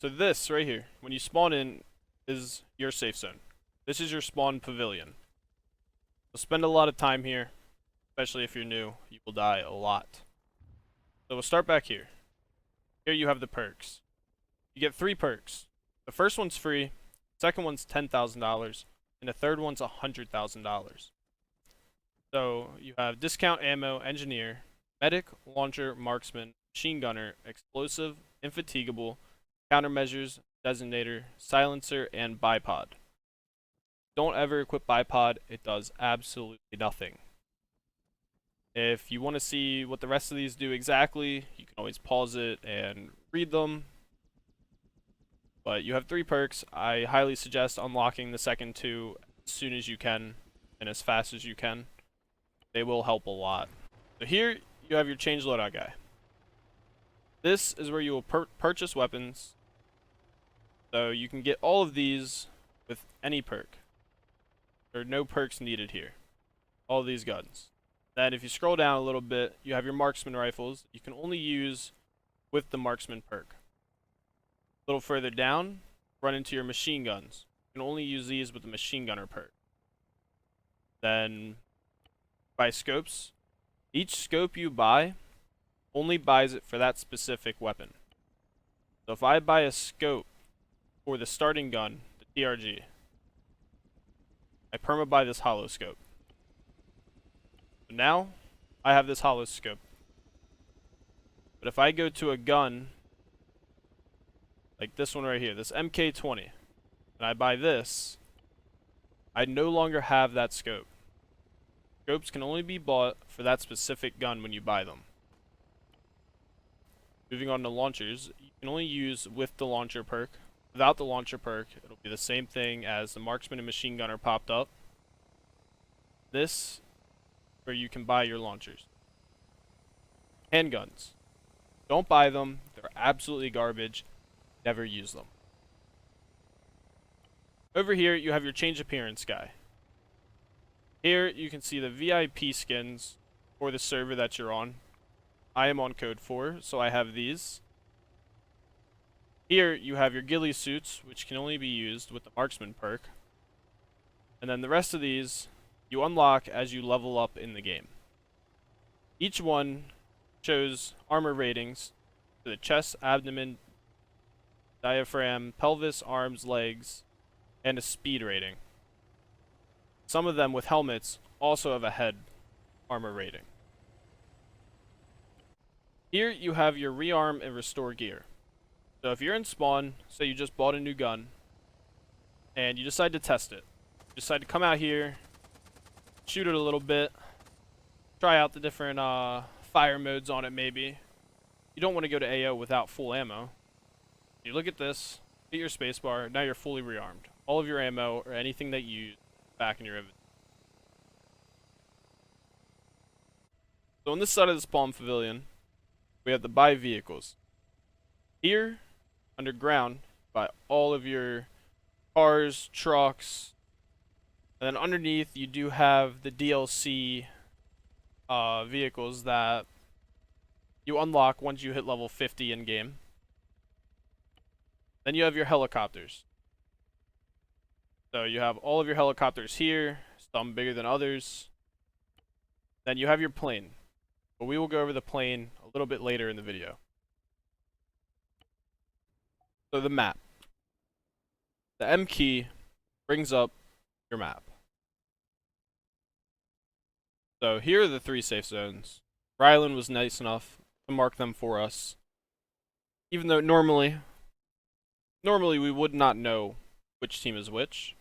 So this right here, when you spawn in, is your safe zone. This is your spawn pavilion. You'll spend a lot of time here, especially if you're new. You will die a lot. So we'll start back here. Here you have the perks. You get 3 perks. The first one's free, second one's $10,000, and the third one's $100,000. So you have discount ammo, engineer, medic, launcher, marksman, machine gunner, explosive, infatigable, countermeasures, designator, silencer, and bipod. Don't ever equip bipod, it does absolutely nothing. If you want to see what the rest of these do exactly, you can always pause it and read them. But you have 3 perks. I highly suggest unlocking the second 2 as soon as you can and as fast as you can. They will help a lot. So here you have your change loadout guy. This is where you will purchase weapons. So you can get all of these with any perk. There are no perks needed here. All these guns. Then if you scroll down a little bit, you have your marksman rifles. You can only use with the marksman perk. A little further down, run into your machine guns. You can only use these with the machine gunner perk. Then buy scopes. Each scope you buy only buys it for that specific weapon. So if I buy a scope for the starting gun, the TRG, I perma buy this hollow scope. So now I have this hollow scope. But if I go to a gun like this one right here, this MK20, and I buy this, I no longer have that scope. Scopes can only be bought for that specific gun when you buy them. Moving on to launchers, you can only use with the launcher perk. Without the launcher perk, it'll be the same thing as the marksman and machine gunner popped up. This, where you can buy your launchers. Handguns. Don't buy them. They're absolutely garbage. Never use them. Over here, you have your change appearance guy. Here, you can see the VIP skins for the server that you're on. I am on code 4, so I have these. Here, you have your ghillie suits, which can only be used with the marksman perk. And then the rest of these, you unlock as you level up in the game. Each one shows armor ratings for the chest, abdomen, diaphragm, pelvis, arms, legs, and a speed rating. Some of them with helmets also have a head armor rating. Here you have your rearm and restore gear. So if you're in spawn, say you just bought a new gun, and you decide to test it. You decide to come out here, shoot it a little bit, try out the different fire modes on it maybe. You don't want to go to AO without full ammo. You look at this, hit your spacebar, now you're fully rearmed. All of your ammo or anything that you use back in your inventory. So on this side of the spawn pavilion, we have the buy vehicles. Here, underground, buy all of your cars, trucks, and then underneath you do have the DLC vehicles that you unlock once you hit level 50 in game. Then you have your helicopters. So you have all of your helicopters here, some bigger than others. Then you have your plane. But we will go over the plane a little bit later in the video. So the map. The M key brings up your map. So here are the 3 safe zones. Rylan was nice enough to mark them for us. Even though normally we would not know which team is which.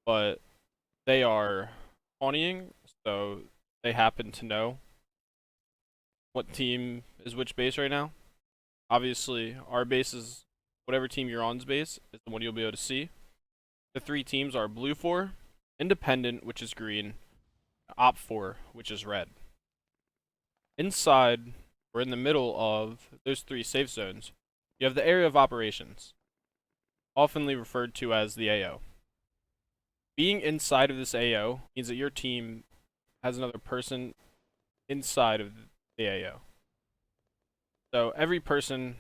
But they are pawning, so they happen to know what team is which base right now. Obviously, our base is whatever team you're on's base is the one you'll be able to see. The 3 teams are Blue 4, Independent, which is green, Op 4, which is red. Inside, or in the middle of those 3 safe zones, you have the area of operations, oftenly referred to as the AO. Being inside of this AO means that your team has another person inside of the AO. So every person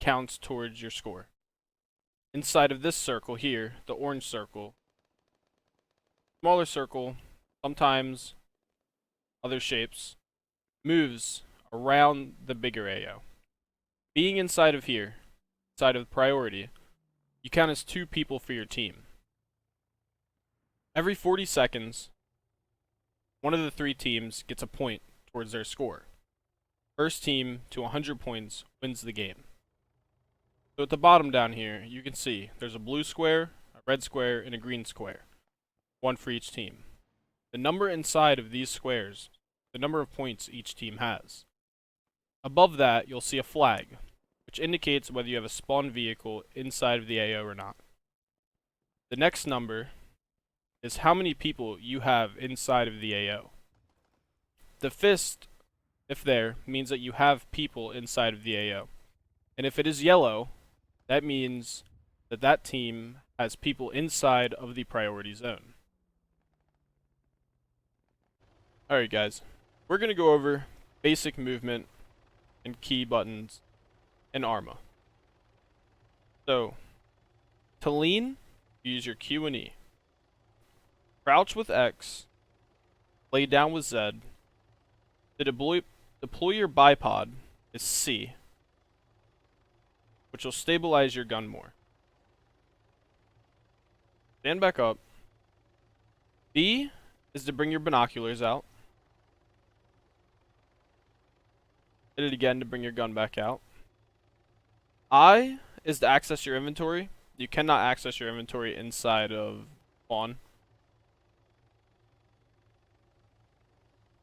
counts towards your score. Inside of this circle here, the orange circle, smaller circle, sometimes other shapes, moves around the bigger AO. Being inside of here, inside of priority, you count as 2 people for your team. Every 40 seconds, one of the 3 teams gets a point towards their score. First team to 100 points wins the game. So at the bottom down here, you can see there's a blue square, a red square, and a green square. 1 for each team. The number inside of these squares, the number of points each team has. Above that, you'll see a flag, which indicates whether you have a spawn vehicle inside of the AO or not. The next number is how many people you have inside of the AO. The fist, if there, means that you have people inside of the AO. And if it is yellow, that means that that team has people inside of the priority zone. Alright guys, we're going to go over basic movement and key buttons in Arma. So, to lean, use your Q and E. Crouch with X, lay down with Z. To deploy your bipod is C, which will stabilize your gun more. Stand back up. B is to bring your binoculars out. Hit it again to bring your gun back out. I is to access your inventory. You cannot access your inventory inside of spawn.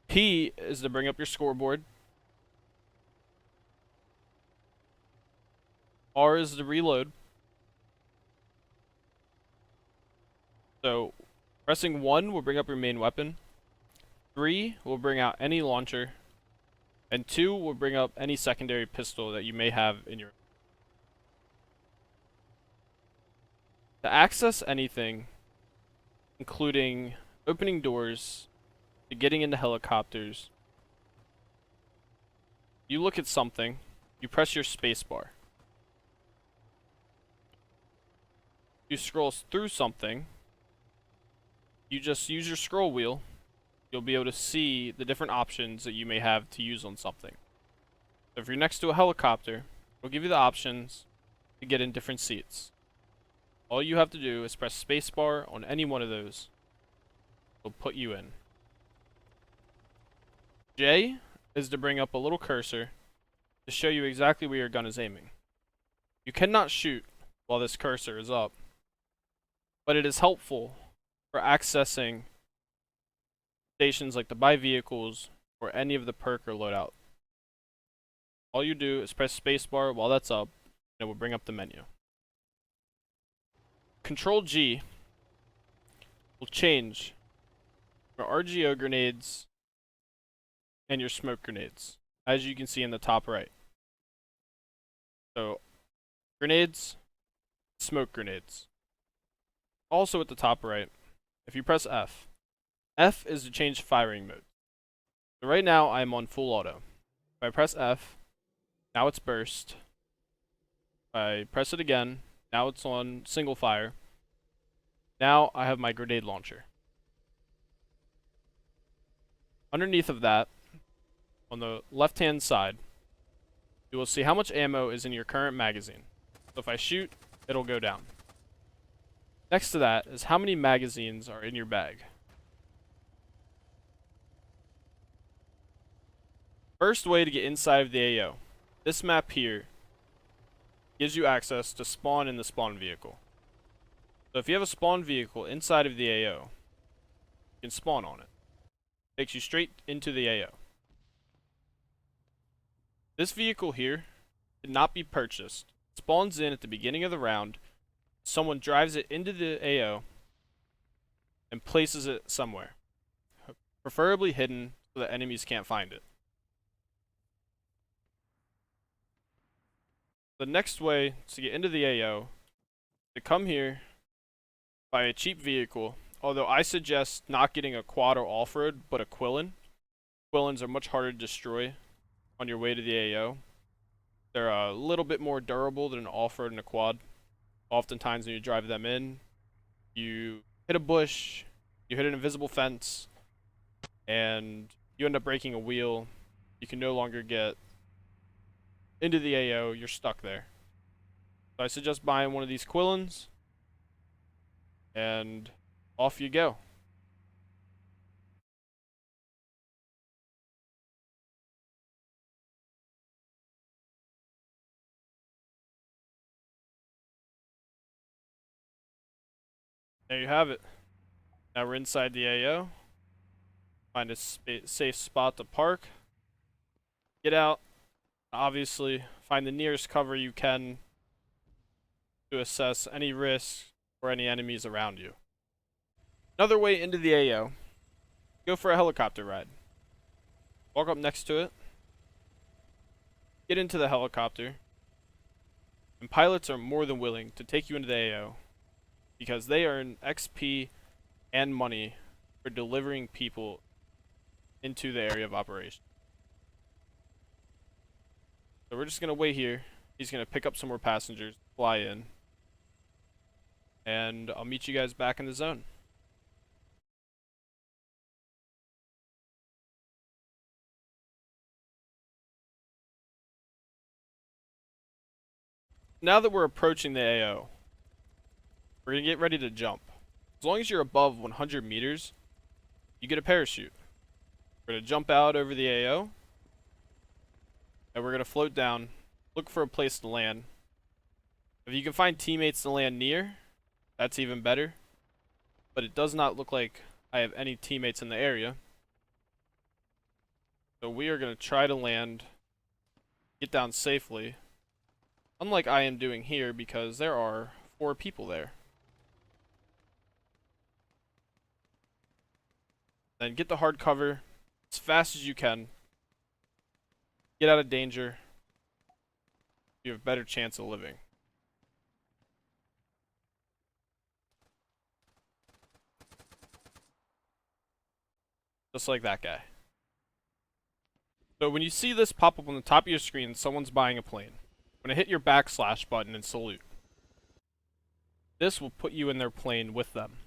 P is to bring up your scoreboard. R is to reload. So, pressing 1 will bring up your main weapon. 3 will bring out any launcher. And 2 will bring up any secondary pistol that you may have in your... To access anything, including opening doors, to getting into helicopters, you look at something, you press your spacebar. You scroll through something, you just use your scroll wheel, you'll be able to see the different options that you may have to use on something. So if you're next to a helicopter, it'll give you the options to get in different seats. All you have to do is press spacebar on any one of those. It'll put you in. J is to bring up a little cursor to show you exactly where your gun is aiming. You cannot shoot while this cursor is up, but it is helpful for accessing stations like the buy vehicles or any of the perk or loadout. All you do is press spacebar while that's up, and it will bring up the menu. Control G will change your RGO grenades and your smoke grenades, as you can see in the top right. So, grenades, smoke grenades. Also at the top right, if you press F, F is to change firing mode. So right now I am on full auto. If I press F, now it's burst. If I press it again, now it's on single fire. Now I have my grenade launcher. Underneath of that, on the left hand side, you will see how much ammo is in your current magazine. So if I shoot, it'll go down. Next to that is how many magazines are in your bag. First way to get inside of the AO. This map here gives you access to spawn in the spawn vehicle. So if you have a spawn vehicle inside of the AO, you can spawn on it. Takes you straight into the AO. This vehicle here did not be purchased. It spawns in at the beginning of the round. Someone drives it into the AO and places it somewhere, preferably hidden so that enemies can't find it. The next way to get into the AO, to come here, buy a cheap vehicle, although I suggest not getting a quad or off-road, but a Quillin. Quillins are much harder to destroy on your way to the AO. They're a little bit more durable than an off-road and a quad. Oftentimes when you drive them in, you hit a bush, you hit an invisible fence, and you end up breaking a wheel. You can no longer get into the AO, you're stuck there. So I suggest buying one of these Quillins, and off you go. There you have it. Now we're inside the AO. Find a safe spot to park. Get out. Obviously, find the nearest cover you can to assess any risks or any enemies around you. Another way into the AO, go for a helicopter ride. Walk up next to it. Get into the helicopter. And pilots are more than willing to take you into the AO because they earn XP and money for delivering people into the area of operation. So we're just going to wait here. He's going to pick up some more passengers, fly in, and I'll meet you guys back in the zone. Now that we're approaching the AO, we're going to get ready to jump. As long as you're above 100 meters, you get a parachute. We're going to jump out over the AO, and we're going to float down, look for a place to land. If you can find teammates to land near, that's even better. But it does not look like I have any teammates in the area. So we are going to try to land, get down safely. Unlike I am doing here, because there are 4 people there. Then get the hard cover as fast as you can. Get out of danger. You have a better chance of living. Just like that guy. So when you see this pop up on the top of your screen, someone's buying a plane. I'm going to hit your backslash button and salute. This will put you in their plane with them,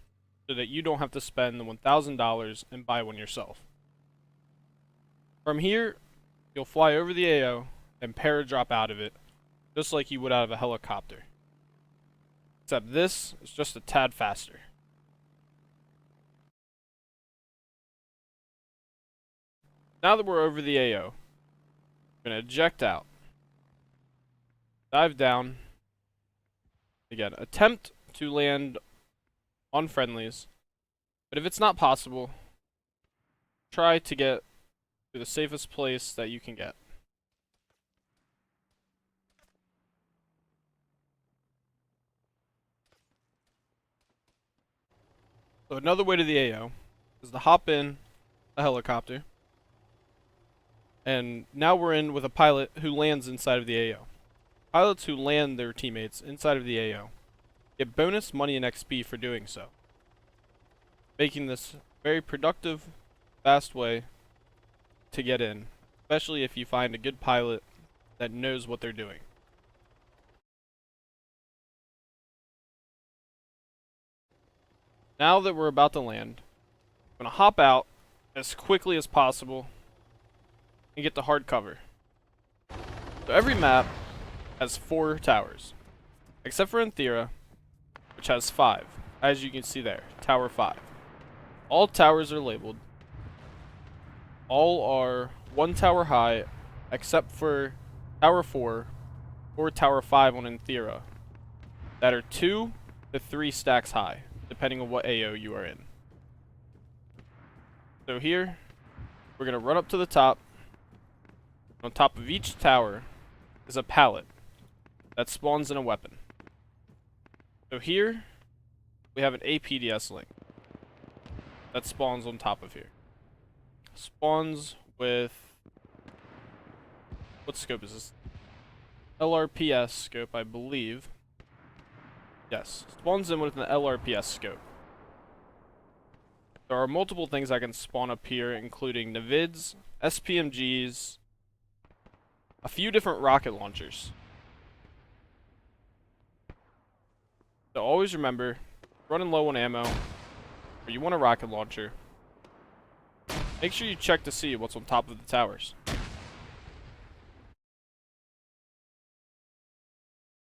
so that you don't have to spend the $1,000 and buy one yourself. From here, you'll fly over the AO and paradrop out of it, just like you would out of a helicopter. Except this is just a tad faster. Now that we're over the AO, we're going to eject out. Dive down. Again, attempt to land on friendlies. But if it's not possible, try to get to the safest place that you can get. So another way to the AO is to hop in a helicopter. And now we're in with a pilot who lands inside of the AO. Pilots who land their teammates inside of the AO get bonus money and XP for doing so, making this very productive, fast way to get in, especially if you find a good pilot that knows what they're doing. Now that we're about to land, I'm going to hop out as quickly as possible and get the hard cover. So every map has 4 towers, except for Anthera, which has 5, as you can see there, Tower 5. All towers are labeled. All are 1 tower high, except for Tower 4 or Tower 5 on Anthera, that are 2 to 3 stacks high, depending on what AO you are in. So here, we're going to run up to the top. On top of each tower is a pallet that spawns in a weapon. So here, we have an APDS link that spawns on top of here. Spawns with... what scope is this? LRPS scope, I believe. Yes, spawns in with an LRPS scope. There are multiple things I can spawn up here, including Navids, SPMGs, a few different rocket launchers. So always remember, running low on ammo, or you want a rocket launcher, make sure you check to see what's on top of the towers.